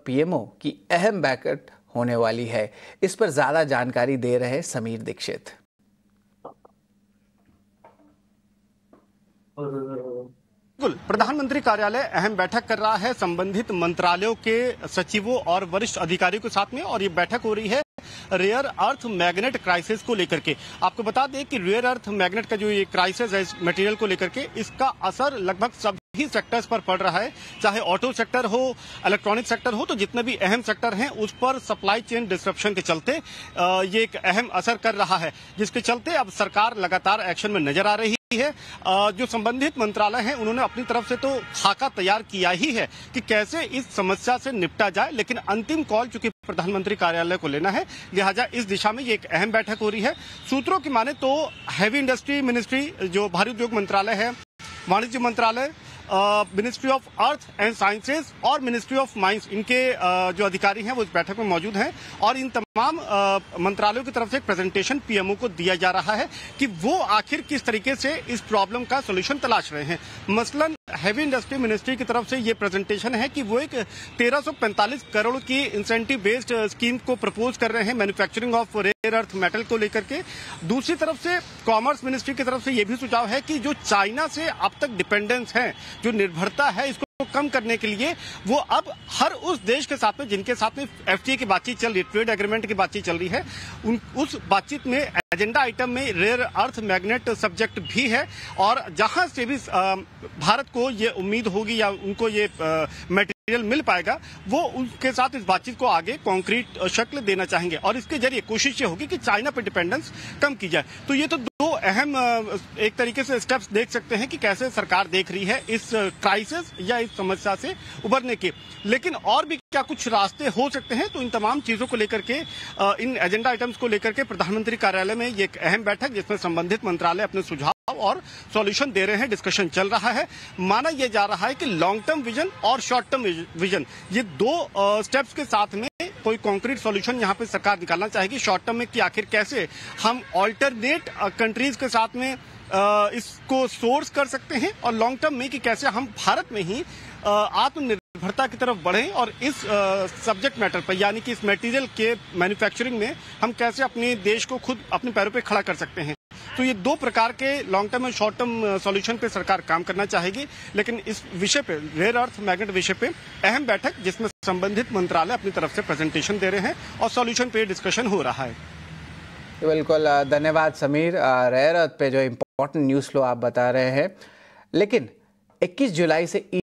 PMO की अहम बैठक होने वाली है। इस पर ज्यादा जानकारी दे रहे समीर दीक्षित। बिल्कुल, प्रधानमंत्री कार्यालय अहम बैठक कर रहा है संबंधित मंत्रालयों के सचिवों और वरिष्ठ अधिकारियों के साथ में, और ये बैठक हो रही है रेयर अर्थ मैग्नेट क्राइसिस को लेकर के। आपको बता दें कि रेयर अर्थ मैग्नेट का जो ये क्राइसिस है इस मटेरियल को लेकर के, इसका असर लगभग सभी सेक्टर्स पर पड़ रहा है, चाहे ऑटो सेक्टर हो, इलेक्ट्रॉनिक सेक्टर हो, तो जितने भी अहम सेक्टर हैं उस पर सप्लाई चेन डिस्ट्रप्शन के चलते ये एक अहम असर कर रहा है, जिसके चलते अब सरकार लगातार एक्शन में नजर आ रही है। जो संबंधित मंत्रालय हैं उन्होंने अपनी तरफ से तो खाका तैयार किया ही है कि कैसे इस समस्या से निपटा जाए, लेकिन अंतिम कॉल चूंकि प्रधानमंत्री कार्यालय को लेना है, लिहाजा इस दिशा में ये एक अहम बैठक हो रही है। सूत्रों की माने तो हैवी इंडस्ट्री मिनिस्ट्री, जो भारी उद्योग मंत्रालय है, वाणिज्य मंत्रालय, ministry of earth and sciences और मिनिस्ट्री ऑफ माइंस, इनके जो अधिकारी हैं वो इस बैठक में मौजूद हैं, और इन तमाम मंत्रालयों की तरफ से एक प्रेजेंटेशन पीएमओ को दिया जा रहा है कि वो आखिर किस तरीके से इस प्रॉब्लम का सोल्यूशन तलाश रहे हैं। मसलन हैवी इंडस्ट्री मिनिस्ट्री की तरफ से ये प्रेजेंटेशन है कि वो एक 1345 करोड़ की इंसेंटिव बेस्ड स्कीम को प्रपोज कर रहे हैं manufacturing of rare earth metal को लेकर के। दूसरी तरफ से कॉमर्स मिनिस्ट्री की तरफ से ये भी सुझाव है कि जो चाइना से अब तक डिपेंडेंस है, जो निर्भरता है, इसको कम करने के लिए वो अब हर उस देश के साथ में जिनके साथ में एफटीए की बातचीत चल रही, ट्रेड एग्रीमेंट की बातचीत चल रही है, उस बातचीत में एजेंडा आइटम में रेयर अर्थ मैग्नेट सब्जेक्ट भी है, और जहां से भी भारत को ये उम्मीद होगी या उनको ये मटेरियल मिल पाएगा, वो उनके साथ इस बातचीत को आगे कॉन्क्रीट शक्ल देना चाहेंगे, और इसके जरिए कोशिश ये होगी कि चाइना पर डिपेंडेंस कम की जाए। तो ये तो दो अहम एक तरीके से स्टेप्स देख सकते हैं कि कैसे सरकार देख रही है इस क्राइसिस या इस समस्या से उबरने के। लेकिन और भी क्या कुछ रास्ते हो सकते हैं, तो इन तमाम चीजों को लेकर के, इन एजेंडा आइटम्स को लेकर के प्रधानमंत्री कार्यालय में ये एक अहम बैठक, जिसमें संबंधित मंत्रालय अपने सुझाव और सॉल्यूशन दे रहे हैं, डिस्कशन चल रहा है। माना यह जा रहा है कि लॉन्ग टर्म विजन और शॉर्ट टर्म विजन, ये दो स्टेप्स के साथ में कोई कॉन्क्रीट सॉल्यूशन यहाँ पे सरकार निकालना चाहेगी। शॉर्ट टर्म में कि आखिर कैसे हम ऑल्टरनेट कंट्रीज के साथ में इसको सोर्स कर सकते हैं, और लॉन्ग टर्म में कि कैसे हम भारत में ही आत्मनिर्भरता की तरफ बढ़ें, और इस सब्जेक्ट मैटर पर यानी कि इस मटेरियल के मैन्युफैक्चरिंग में हम कैसे अपने देश को खुद अपने पैरों पे खड़ा कर सकते हैं। तो ये दो प्रकार के लॉन्ग टर्म और शॉर्ट टर्म सॉल्यूशन पे सरकार काम करना चाहेगी। लेकिन इस विषय पे, रेयर अर्थ मैग्नेट विषय पे अहम बैठक, जिसमें संबंधित मंत्रालय अपनी तरफ से प्रेजेंटेशन दे रहे हैं और सॉल्यूशन पे डिस्कशन हो रहा है। बिल्कुल, धन्यवाद समीर। रेयर अर्थ पे जो इम्पोर्टेंट न्यूज़ फ्लो आप बता रहे हैं, लेकिन 21 जुलाई से